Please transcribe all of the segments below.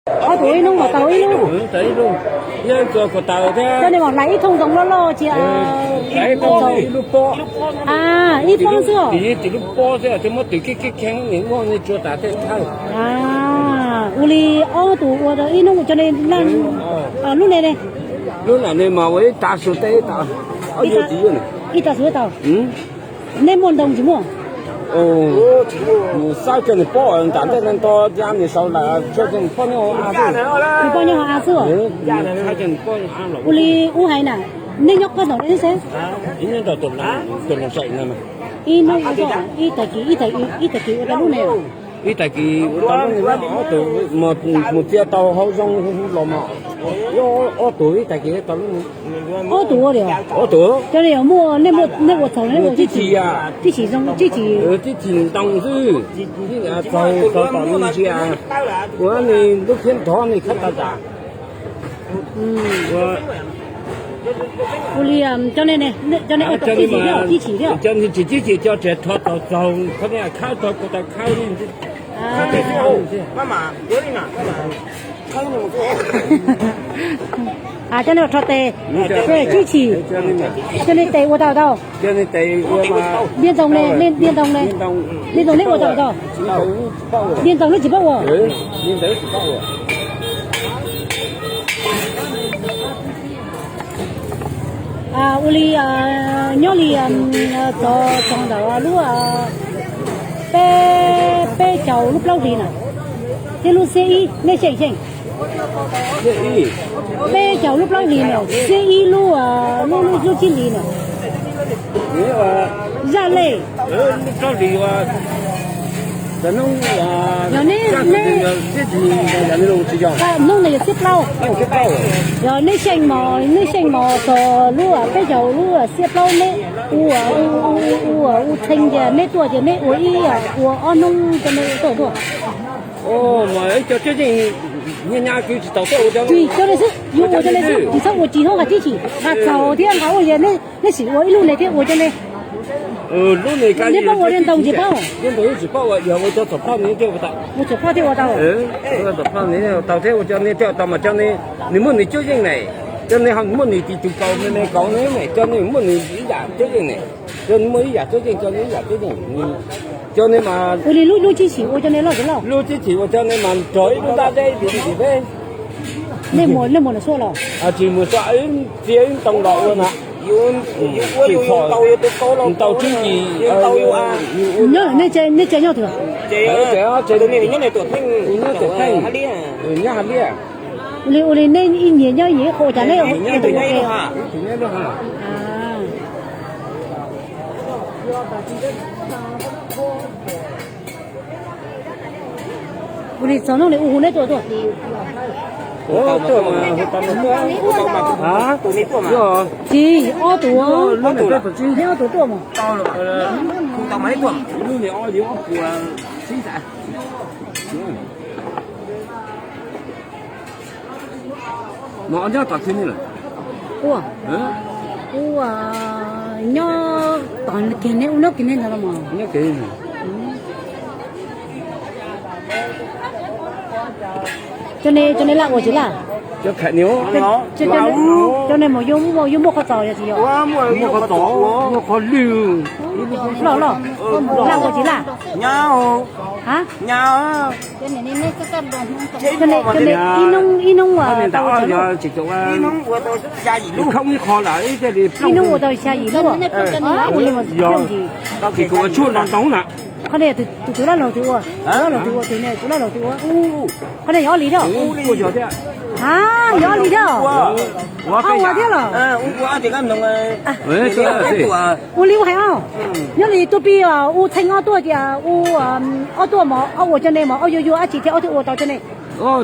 tuổi nung mà tuổi luôn. Tới luôn. Nhưng có tàu thế. Cho nên mà lấy thông đồng lo chị Lấy thông lúc po. À, ít phong chưa? Thì lúc po thế chứ mất cái khen những ngon như chưa ta thế thay. À, uli tuổi rồi ít nung cho nên lan lúc này này. Lúc này mà với ta số tế ta. Ở dưới gì vậy? Ít ta số tàu. Nên muốn đồng chứ mua. Sao cho nên po anh ta thế nên to ra thì sau là cho nên po nhau ăn chứ. Thì bao nhiêu ăn chưa? Sao cho nên po ăn rồi. Uli hay nè. Nên nhóc cái đầu đấy xem. Ý nên là tuần là sậy này mà. Ý nung cái ý tại kỳ ở lúc này. Ý tại kỳ tao nó nó từ một tia tàu hậu rong lò mò. Ô tuổi tại kỳ tao nó. Ô tuổi rồi. Ô tuổi. Cho nên mua nên một thầu nên một chi chi à. chi chỉ trong chi chỉ. Chi chỉ đồng chứ. Tàu như chi à. Của này lúc hiện thọ này khát ta trả. William cho nên này cho nên cho nên mà chi chỉ đấy. cho nên chỉ cho trẻ thọ tàu tàu có thể khai tàu có thể khai đi. Mama, nhớ đi nào. À cho nên cho tê, chi chỉ, cho nên tê của tao đâu, cho nên tê mà liên đồng này, liên đồng này, liên đồng này của tao đâu, liên đồng nó chỉ bao à, liên đồng chỉ bao à. À uli nhớ li cho trong đó lúc bé cháu lúc lâu đi nè, thế lúc CI nghe chỉnh chỉnh. Bé cháu lúc lâu đi nè, CI lúc chi đi nè. Ra lệ. Lúc lâu đi mà. Đó nông là nông này xếp lâu rồi nơi xanh mò tờ lúa cái dầu lúa xếp lâu nè u thanh giờ nè tuổi giờ nè u y u nông cho nên tổ tổ mà ấy cho gì nhà cứ tàu cho nên sức dùng cho nên sức thì sao u chỉ không là chỉ hạt dầu thì ăn áo giờ nè xỉ u luôn này thì u cho nên lúc này cái gì? Liên đồng chỉ bao à, giờ tôi cho tập bao nhiêu tiêu tao. Một tập bao tiêu tao. Tôi tập bao nhiêu tao theo cho nên theo tao mà cho nên nếu muốn đi chơi gì này, cho nên không muốn đi chụp cầu nên cầu này, cho nên muốn đi giả chơi gì này, cho nên mới giả chơi gì cho nên giả chơi gì, cho nên mà. Lúc chỉ cho nên lo cái lo. Lúc chỉ cho nên mà trời chúng ta đây thì thế. Nên muốn là số lo. À chỉ một số tiếng tông độ luôn ạ. Tàu chứ gì nhớ nên chơi nhau thường chơi này nhớ này tuổi thanh nhớ hạt lia uli nên in nhớ nhớ gì khổ chả này nhớ tuổi nhớ hả uli sao nó lại u này tuổi tuổi mà hả tuổi này tuổi mà gì ô tuổi nó tuổi là gì thế ô tuổi mà tao là không tao mấy tuổi lúc này ô gì ô của sinh sản mà anh nhớ toàn thế này ủa nhớ toàn cái này nó cái này là mà nhớ cái này cho nên là của chỉ là cho khả nếu cho nên mà dùng một cái tàu là gì vậy? một cái tàu một cái liều lo là của chỉ là nhau hả nhau cho nên in nông à tàu giờ chỉ chỗ in nông của tôi xa gì luôn không khó lại cái gì in nông của tôi xa gì luôn à giờ tao chỉ có chuột làm tống nè cái này từ đó là từ này từ đó là từ cái này nhỏ lý đâu à nhỏ lý đâu quá thế là quá thì cái đồng u liu hay không nhớ lý tôi bị u thanh ở tuổi thì ở tuổi mà ở我这里嘛有啊几天ở tuổi我到这里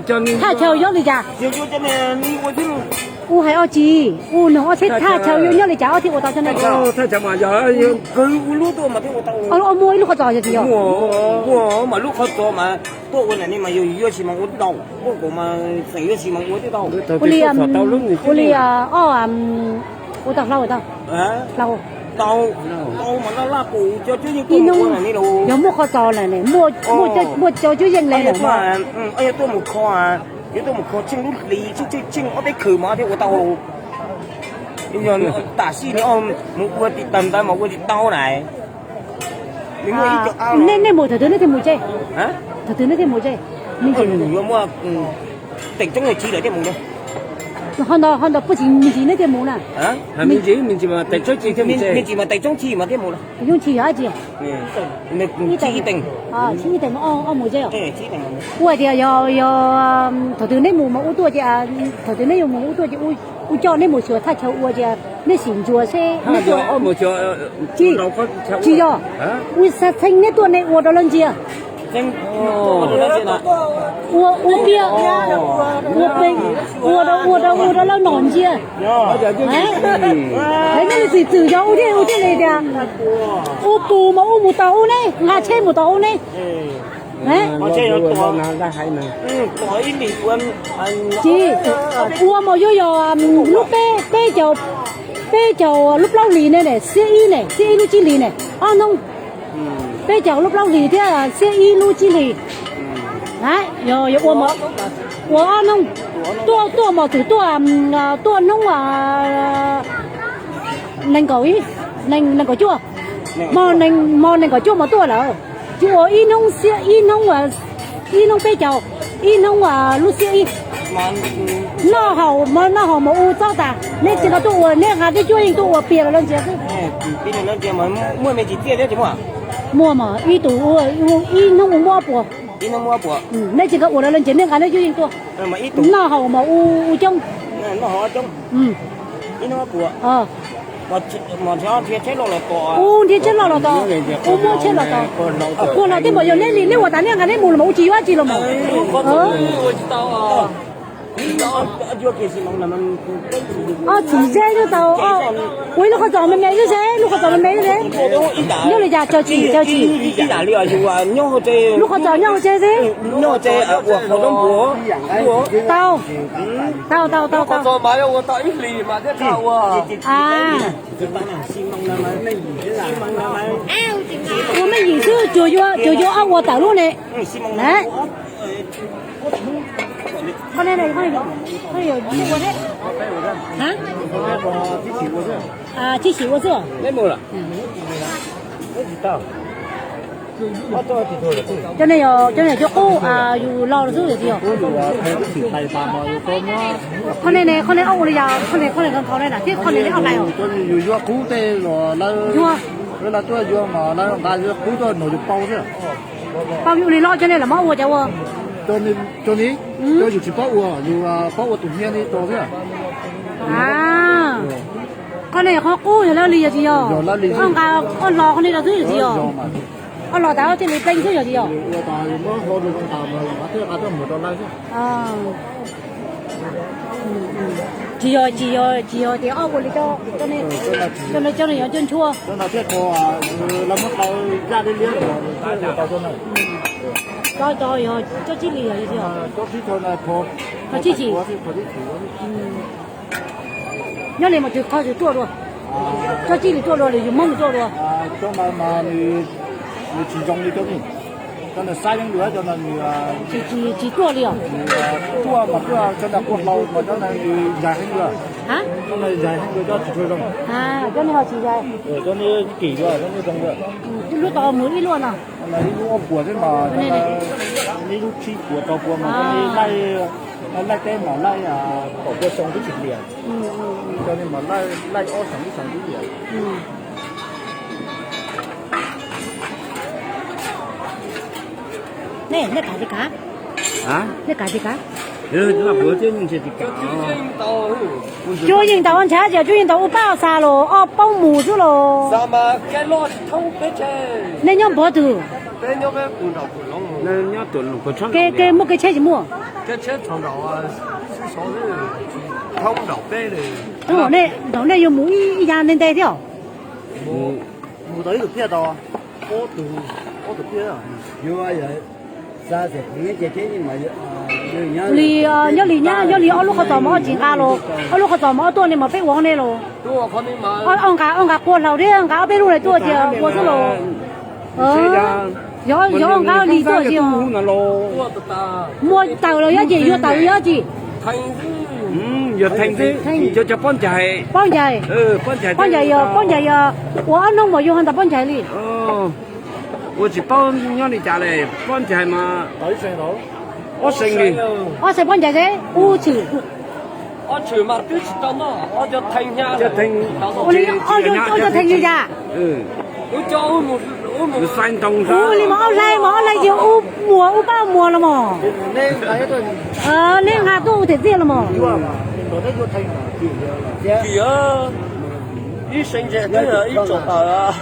cho nên他theo nhớ lý giả cho nên đi qua chứ u hay ở gì u nó sẽ他theo nhớ lý giả ở tuổi我到这里他怎么giờ cứ lúc tôi mà tôi mua lúc họ rồi gì vậy mua mà lúc họ to mà tôi cái này mà yêu chỉ mà uống đâu tôi mà phải yêu chỉ mà uống tới đâu u li u tao lâu rồi tao lâu tàu mà nó là cụ cho chứ những con này đâu giống mua kho giò này này mua cho chứ dân này mà tôi một kho cái tôi một khó chinh lúc lý chinh ở đây khử mà thì của tàu bây giờ tả xí nữa ông một vừa thì tầm tay một vừa thì tao này nên một thử nó thêm một chơi hả thử nó thêm một chơi mình chỉ vừa mua tỉnh trong người chi để thêm một đâu hơn đó不仅mình chỉ nó thêm một nè hả mình chỉ mà tại chỗ chỉ thêm mình chỉ mà tại trong chi mà thêm một用起还几mình chi tỉnh啊起tỉnh một chơi chi tỉnh我的要头头那木嘛，我多家头头那有木，我多家我叫那木说他叫我家那新做噻，那就做我就只要为啥称那多那我都能接。真我别我的老难接，哎，那是只要我的来的，我不嘛我没到呢，我车没到呢。哎，chị, ua mà yo yo lúc bé cháu lúc lâu lì này xe y lúc chi lì này, anh không, bé cháu lúc lâu lì thế là xe y lúc chi lì, đấy, yo ua mà, ua anh không, tua mà từ tua nông nành cầu ý, nành cầu chua, mà nành cầu chua mà tua là chứ y nông bây giờ y nông lúc xưa y nó hậu mà u cho ta nên chỉ là tôi nên hà đi chơi tôi bịa lên chứ bây giờ nó chỉ mà mua mấy chỉ tiền đấy chứ mà mua mà y tủ y nông mua bùa y nông mua bùa nên chỉ có u lên chứ nên hà đi chơi tôi mà y tủ nó hậu mà u trong nó hậu trong y nông mua bùa mà cho thiệt chết rồi là to thiệt chết rồi là to mua chết rồi to cô nào cái bây giờ nên nếu mà ta nên hà nên mua là một chỉ quá chỉ là một chỉ dễ cho tao quấy lúc họ chọn mình mấy thế lúc họ chọn mình mấy thế nhớ là cho chị lúc họ chọn nhau chơi thế tao à我们饮食就按我打路呢，来。con này này con hiểu我đấy hả à chị chỉ có chưa lấy mua là cho này cho cô dù lo được rồi gì con này ông này giờ con này con này là thế con này ông này dù do cú tê rồi là tôi do mà nó ta do cú tôi nổi được bao chứ bao nhiêu này lo cho nên là máu cháu cho nên tôi dù chỉ bao dù bao tụi nhiên đi to chứ à con này khó cú rồi nó lì gì rồi con lò con này là thứ gì rồi con lò tao trên này tinh thứ gì rồi chị rồi thì ông còn đi cho này ở trên chua cho nó thiết có làm mất tao ra đi liên rồi cho chị lì rồi gì cho chị thôi là thôi cho chị nhớ này mà từ coi từ tua rồi cho chị lì tua rồi thì dùng mông tua rồi cho mà chỉ dùng đi cái gì cho nó sai những đứa cho nó chỉ tua đi à tua mà tua cho nó cuộn lâu mà cho nó dài hơn nữa hả cho nó dài hơn nữa cho chỉ thôi không à cho nên họ chỉ dài cho nó kỹ rồi cho nó trong rồi lúc to mới đi luôn à là đi mua của thế mà đi lúc chi của tàu của mà lai cái mà lai bỏ qua sông cái chuyện liền cho nên mà lai ô sông cái liền này cái gì cả hả cái gì cả là bữa trên những chuyện cả chú nhìn tàu anh cha giờ chú nhìn tàu bao xa rồi bao mù chứ rồi sao mà cái lọ thông bé chơi nên nhóm bỏ từ bé nhóm bé cuốn đầu cuốn lông nên nhớ tuần có chọn cái mua cái xe gì mua cái chết thằng đầu số thông đầu bé này nó này dùng mũi ra lên đây theo mù tới được kia to ô từ kia à nhiều ai vậy ra sẽ nghe chế nhưng mà lì nhá lì lúc họ tỏ mỏ chỉ ca rồi lúc họ tỏ mỏ tôi này mà bé uống này rồi tua con đi mà ông cả quần đầu đấy ông cả bé lúc này tôi chỉ quần số rồi 有搞你多少？那咯，摸豆了一次，要豆一次，要停啲，就幫齊，幫齊，幫齊要，我安弄冇用，但幫齊哩。哦，我是幫讓你家嘞，幫齊嘛，抵成佬，我成哩，我食幫齊嘅，烏池，我全部都知道嘛，我就停下來。一停，我就停住咋。我叫我冇山東山，你冇嚟就烏包摸了嘛。你第一頓你下都直接了嘛。要啊嘛，我都要聽嘛，住啊！啲成隻都係呢種啊。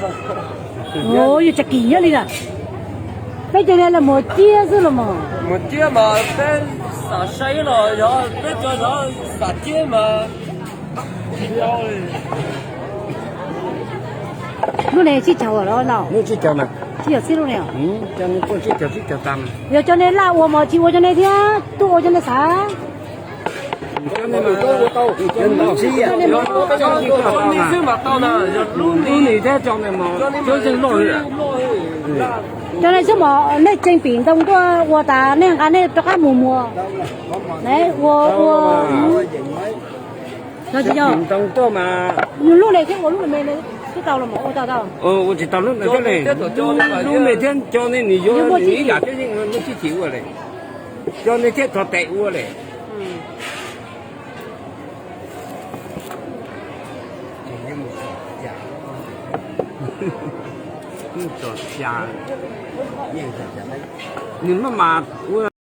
哦，要食幾啊你啦？bây giờ này là một chia rồi mà. Một chia mà bên xả sấy rồi, bên cho nó xả chia mà. Lúc này chị cháu ở đó nào? nó chỉ cho mà, Chị ở xí lúc này à? cho nên con chỉ cho tầm, Giờ cho nên là我mà chị我cho nên thế, tôi我cho nên sao? cho nên mà dân tộc xí à, cho nên Con đi xứ mà tao nè, luôn đi thế cho nên mà cho nên lỗi à. Cho nên số mà nơi trên biển đông có我打那个那个木木，来我那就叫 Miền Đông to mà, lúc này thế lúc này cái tàu là một tàu tàu. tôi chỉ tao lúc này cái này, lúc này thế cho nên你有你呀，这些我去起过来，cho nên thế thọ tệ过来。做家，你们嘛，我。